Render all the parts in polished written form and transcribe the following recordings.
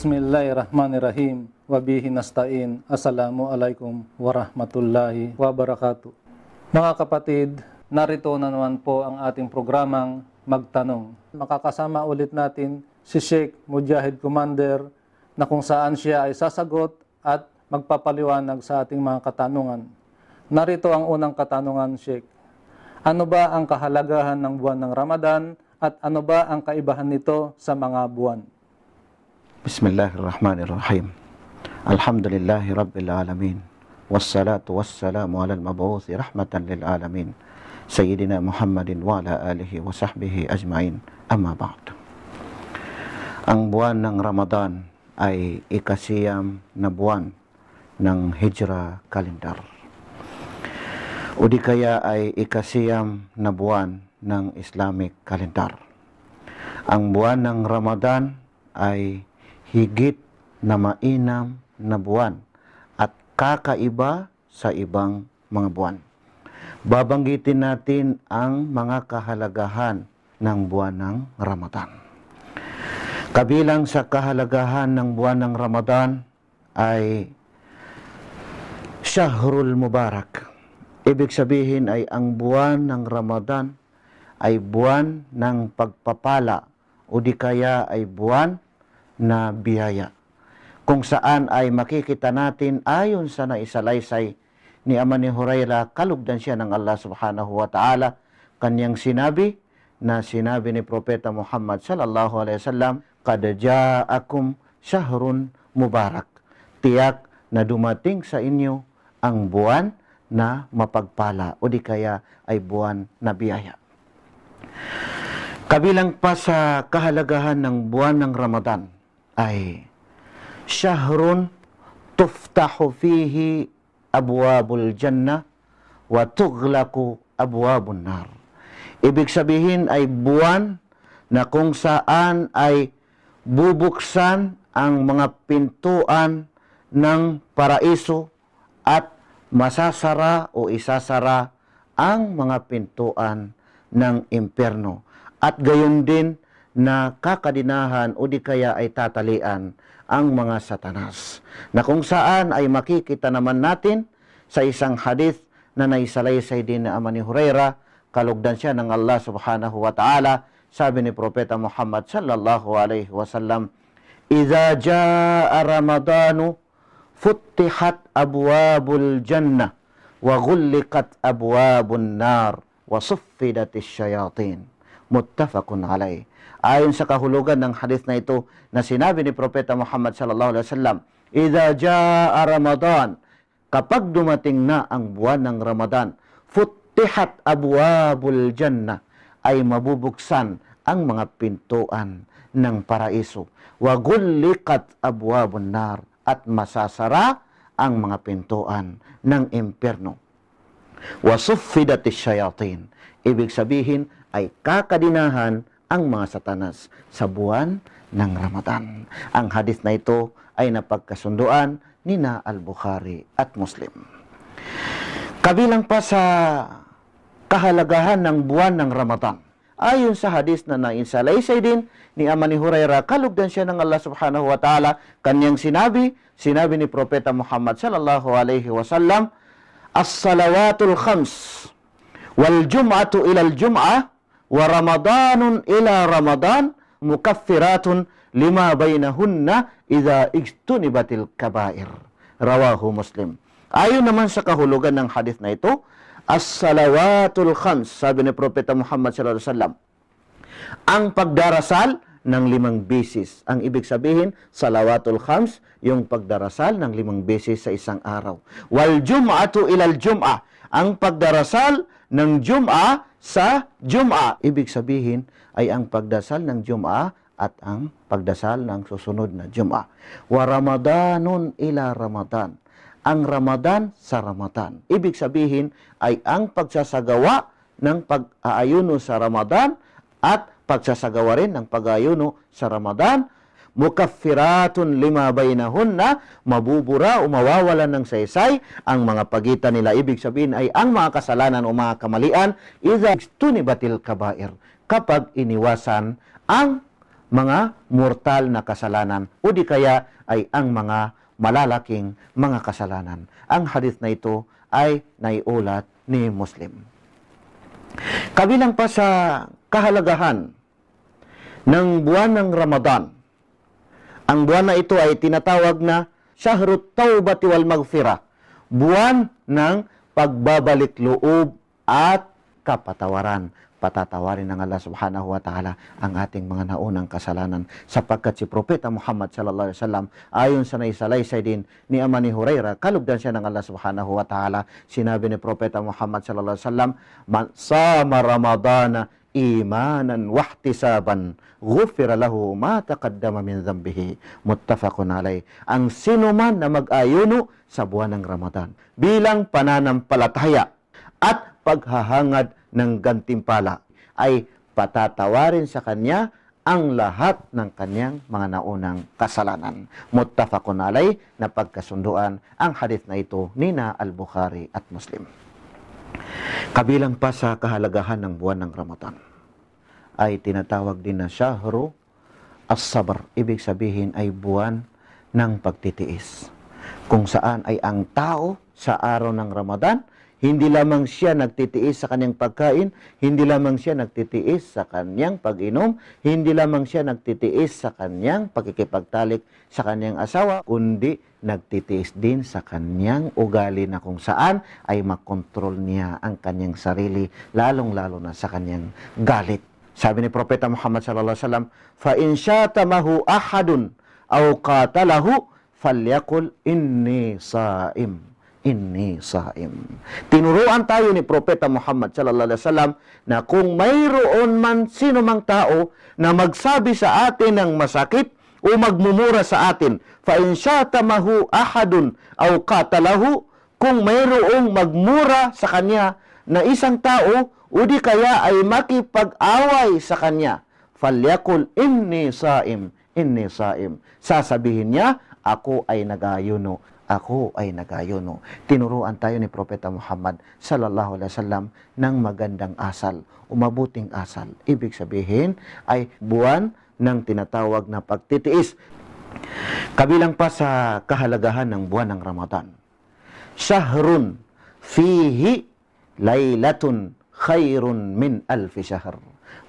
Bismillahirrahmanirrahim. Wabihi nasta'in. Assalamualaikum warahmatullahi wabarakatuh. Mga kapatid, narito na naman po ang ating programang Magtanong. Makakasama ulit natin si Sheikh Mujahid Commander na kung saan siya ay sasagot at magpapaliwanag sa ating mga katanungan. Narito ang unang katanungan, Sheikh. Ano ba ang kahalagahan ng buwan ng Ramadan at ano ba ang kaibahan nito sa mga buwan? Bismillahirrahmanirrahim. Alhamdulillahi Rabbil Alamin. Wassalatu wassalamu ala al-mabuthi rahmatan lil alamin. Sayyidina Muhammadin wa ala alihi wa sahbihi ajma'in. Amma ba'd. Ang buwan ng Ramadan ay ikasiyam na buwan ng Hijra Calendar. O di kaya ay ikasiyam na buwan ng Islamic Calendar. Ang buwan ng Ramadan ay higit na mainam na buwan at kakaiba sa ibang mga buwan. Babanggitin natin ang mga kahalagahan ng buwan ng Ramadan. Kabilang sa kahalagahan ng buwan ng Ramadan ay Shahrul Mubarak. Ibig sabihin ay ang buwan ng Ramadan ay buwan ng pagpapala o di kaya ay buwan na biyaya, kung saan ay makikita natin ayon sa naisalaysay ni Ama ni Hurairah, kalugdan siya ng Allah subhanahu wa ta'ala, kanyang sinabi ni Propeta Muhammad sallallahu alaihi wasallam, "Qad ja'akum syahrun mubarak." Tiyak na dumating sa inyo ang buwan na mapagpala o di kaya ay buwan na biyaya. Kabilang pa sa kahalagahan ng buwan ng Ramadan ay syahrun tuftahu fihi abwabul jannah wa tughlaqu abwabun nar. Ibig sabihin ay buwan na kung saan ay bubuksan ang mga pintuan ng paraiso at masasara o isasara ang mga pintuan ng impyerno. At gayon din na kakadinahan o di kaya ay tatalian ang mga satanas. Na kung saan ay makikita naman natin sa isang hadith na naisalaysay din na Ama ni Hurairah, kalugdan siya ng Allah subhanahu wa ta'ala, sabi ni Propeta Muhammad sallallahu alaihi wasallam, "Idza jaa Ramadanu futtihat abwabul jannah wa ghulliqat abwabun nar wa suffidatis syayatin." Muttafaqun alaih. Ayon sa kahulugan ng hadith na ito na sinabi ni Propeta Muhammad sallallahu alaihi wasallam, "Idza jaa Ramadan," kapag dumating na ang buwan ng Ramadan, futtihat abwabul jannah, ay mabubuksan ang mga pintuan ng paraiso. Wa ghulliqat abwabun nar, at masasara ang mga pintuan ng impyerno. Wa suffidatis syayatin, ibig sabihin ay kakadinahan ang mga satanas sa buwan ng Ramadan. Ang hadith na ito ay napagkasunduan ni na Al-Bukhari at Muslim. Kabilang pa sa kahalagahan ng buwan ng Ramadan, ayon sa hadith na naisalaysay din ni Ama ni Hurairah, kalugdan siya ng Allah subhanahu wa ta'ala, kanyang sinabi ni Propeta Muhammad sallallahu alaihi wasallam, "As-salawatul khams wal jum'atu ilal jum'ah wa Ramadanun ila Ramadan mukaffiratun lima bainahunna idza ijtunibatil kabair." Rawahu Muslim. Ayon naman sa kahulugan ng hadith na ito, as-salawatul khams, sabi ni Propeta Muhammad sallallahu alaihi wasallam, ang pagdarasal ng 5 beses. Ang ibig sabihin, salawatul khams, yung pagdarasal ng 5 beses sa isang araw. Wal jum'atu ilal jum'ah, ang pagdarasal ng Jum'ah sa Jum'ah. Ibig sabihin ay ang pagdasal ng Jum'ah at ang pagdasal ng susunod na Jum'ah. Wa Ramadanun ila Ramadan, ang Ramadan sa Ramadan. Ibig sabihin ay ang pagsasagawa ng pag-aayuno sa Ramadan at pagsasagawa rin ng pag-aayuno sa Ramadan, mukaffiratun lima bainahunna, mabubura o mawawalan ng saysay ang mga pagitan nila. Ibig sabihin ay ang mga kasalanan o mga kamalian, idza tunibatil kabair, kapag iniwasan ang mga mortal na kasalanan o di kaya ay ang mga malalaking mga kasalanan. Ang hadith na ito ay naiulat ni Muslim. Kabilang pa sa kahalagahan ng buwan ng Ramadan, ang buwan na ito ay tinatawag na Shahrut Taubati wal Maghfirah, buwan ng pagbabalik loob at kapatawaran. Patatawarin ng Allah subhanahu wa ta'ala ang ating mga naunang kasalanan, sapagkat si Propeta Muhammad sallallahu alaihi wasallam, ayon sa naisalaysay din ni Ama ni Hurairah, kalugdan siya ng Allah subhanahu wa ta'ala, sinabi ni Propeta Muhammad sallallahu alaihi wasallam, man sama Ramadana imanan wahtisaban ghufira lahu ma taqaddama min dhanbihi, muttafaqun alayh. Ang sino man na mag-ayuno sa buwan ng Ramadan bilang pananampalataya at paghahangad ng gantimpala, ay patatawarin sa kanya ang lahat ng kanyang mga naunang kasalanan. Muttafaqun alayh, na pagkasunduan ang hadith na ito nina Al-Bukhari at Muslim. Kabilang pa sa kahalagahan ng buwan ng Ramadan ay tinatawag din na Shahru As-Sabr. Ibig sabihin ay buwan ng pagtitiis, kung saan ay ang tao sa araw ng Ramadan, hindi lamang siya nagtitiis sa kanyang pagkain, hindi lamang siya nagtitiis sa kanyang pag-inom, hindi lamang siya nagtitiis sa kanyang pagkikipagtalik sa kanyang asawa, kundi nagtitiis din sa kanyang ugali na kung saan ay makontrol niya ang kanyang sarili, lalong-lalo na sa kanyang galit. Sabi ni Propeta Muhammad sallallahu alaihi wasallam, "Fa in syatamahu ahadun aw qatalahu falyaqul inni saim." Inni saim. Tinuruan tayo ni Propeta Muhammad sallallahu alaihi wasallam na kung mayroon man sino mang tao na magsabi sa atin ng masakit o magmumura sa atin, fa in syatamahu ahadun aw qatalahu, kung mayroong magmura sa kanya na isang tao o di kaya ay makipag-away sa kanya, falyakul inni saim, inni saim. Sasabihin niya, ako ay nag-ayuno, ako ay nag-ayuno. Tinuruan tayo ni Propeta Muhammad sallallahu alaihi wasallam ng magandang asal, mabuting asal. Ibig sabihin ay buwan ng tinatawag na pagtitiis. Kabilang pa sa kahalagahan ng buwan ng Ramadan, Shahrun fihi laylatun khairun min alfi shahr.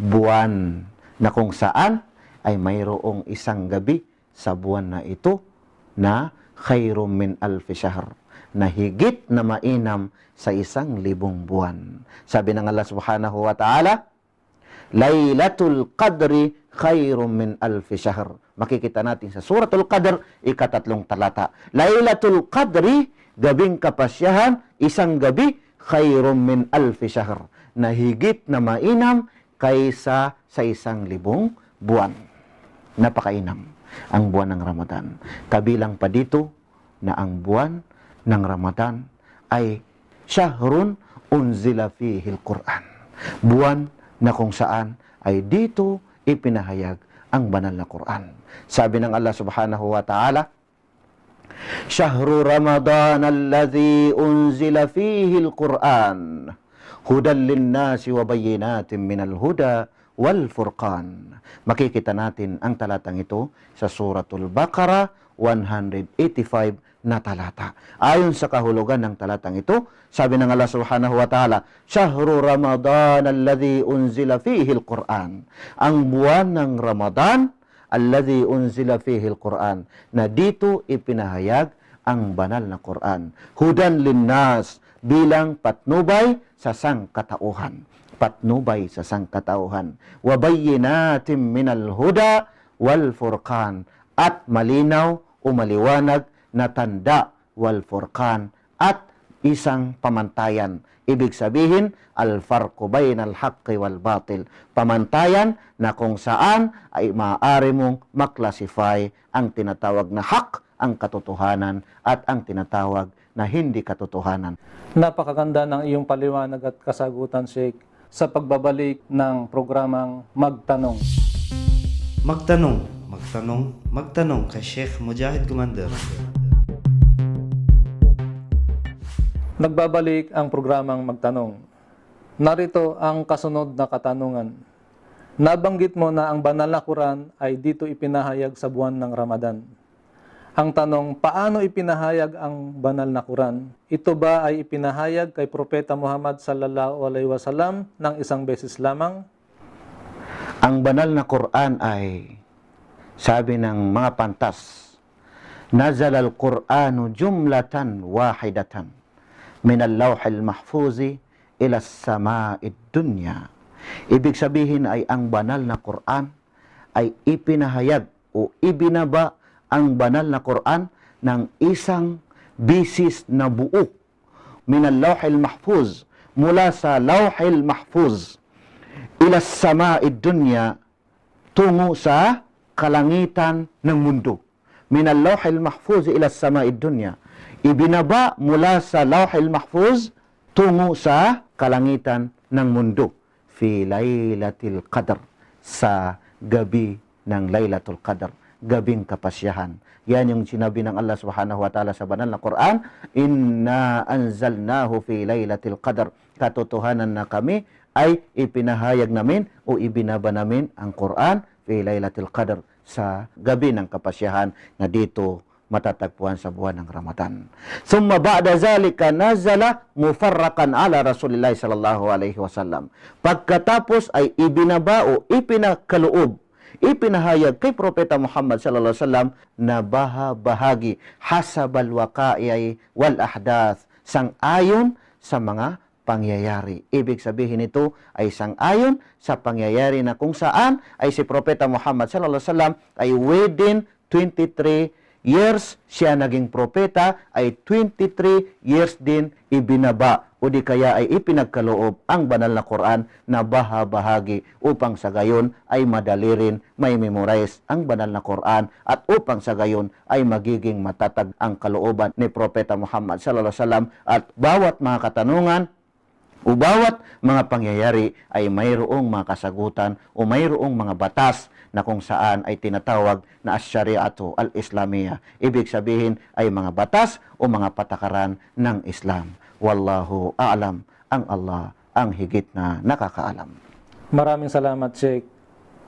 Buwan na kung saan ay mayroong isang gabi sa buwan na ito na khairum min alfi shahr, na higit na mainam sa 1,000 buwan. Sabi ng Allah subhanahu wa ta'ala, Laylatul Qadri khairum min alfi shahr. Makikita natin sa Suratul Qadr, ika-3 talata. Laylatul Qadri, gabing kapasyahan, isang gabi, khairum min alfi shahr, na higit na mainam kaysa sa 1,000 buwan. Napakainam ang buwan ng Ramadan. Kabilang pa dito na ang buwan ng Ramadan ay Shahrun unzila fihi al-Quran. Buwan na kung saan ay dito ipinahayag ang banal na Quran. Sabi ng Allah subhanahu wa ta'ala, Shahru Ramadan alladhi unzila fihi al-Quran hudan linnasi wa bayyinatin minal huda wal furqan. Makikita natin ang talatang ito sa Suratul Baqarah 185 na talata. Ayon sa kahulugan ng talatang ito, sabi ng Allah subhanahu wa ta'ala, Shahru Ramadan alladhi unzila fihi al-Quran. Ang buwan ng Ramadan, alladhi unzila fihi al-Quran, na dito ipinahayag ang banal na Quran. Hudan linnas, bilang patnubay sa sangkatauhan. Patnubay sa sangkatauhan. Wa bayyinatin minal huda wal furqan, at malinaw o maliwanag na tanda, wal furqan, at isang pamantayan. Ibig sabihin, al-farqu bainal haqqi wal batil. Pamantayan na kung saan ay maaari mong maklasify ang tinatawag na haq, ang katotohanan, at ang tinatawag na hindi katotohanan. Napakaganda ng iyong paliwanag at kasagutan, Sheikh, sa pagbabalik ng programang Magtanong. Magtanong kay Sheikh Mujahid Commander. Nagbabalik ang programang Magtanong. Narito ang kasunod na katanungan. Nabanggit mo na ang banal na Quran ay dito ipinahayag sa buwan ng Ramadan. Ang tanong, paano ipinahayag ang banal na Quran? Ito ba ay ipinahayag kay Propeta Muhammad sallallahu alaihi wasallam ng isang beses lamang? Ang banal na Quran ay, sabi ng mga pantas, Nazal al-Quranu jumlatan wahidatan min al-lawhil mahfuzi ila sama'id dunya. Ibig sabihin ay ang banal na Quran ay ipinahayag o ibinaba ang banal na Quran ng isang bisis na buo min al-lawhil mahfuz, mula sa lawhil mahfuz ila sama'id dunya, tungo sa kalangitan ng mundo. Min al-lawhil mahfuz ila sama'id dunya, ibinaba mula sa lawhil mahfuz tungo sa kalangitan ng mundo. Fi laylatil qadr, sa gabi ng Laylatul Qadr, gabing kapasyahan. Yan yung sinabi ng Allah Subhanahu wa Ta'ala sa banal na Quran, Inna anzalnahu fi laylatil qadr. Katotohanan na kami ay ipinahayag namin o ibinaba namin ang Quran fi laylatil qadr, sa gabi ng kapasyahan na dito matatagpuan sa buwan ng Ramadan. Summa ba'da zalika nazala mufarraqan ala Rasulillah sallallahu alaihi wasallam. Pagkatapos ay ibinaba o ipinakaloob, ipinahayag kay Propeta Muhammad sallallahu alaihi wasallam na bahagi hasabal waqa'i wal ahdath, sang-ayon sa mga pangyayari. Ibig sabihin nito ay sang-ayon sa pangyayari na kung saan ay si Propeta Muhammad sallallahu alaihi wasallam ay within 23 years siya naging propeta, ay 23 years din ibinaba o di kaya ay ipinagkaloob ang banal na Quran na bahagi upang sa gayon ay madali rin may memorize ang banal na Quran at upang sa gayon ay magiging matatag ang kalooban ni Propeta Muhammad sallallahu alaihi wasallam at bawat mga katanungan o bawat mga pangyayari ay mayroong mga kasagutan o mayroong mga batas na kung saan ay tinatawag na as-syari'atu al-islamiyya. Ibig sabihin ay mga batas o mga patakaran ng Islam. Wallahu a'lam. Ang Allah ang higit na nakakaalam. Maraming salamat, Sheikh.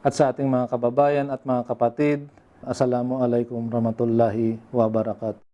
At sa ating mga kababayan at mga kapatid, Assalamualaikum warahmatullahi wabarakatuh.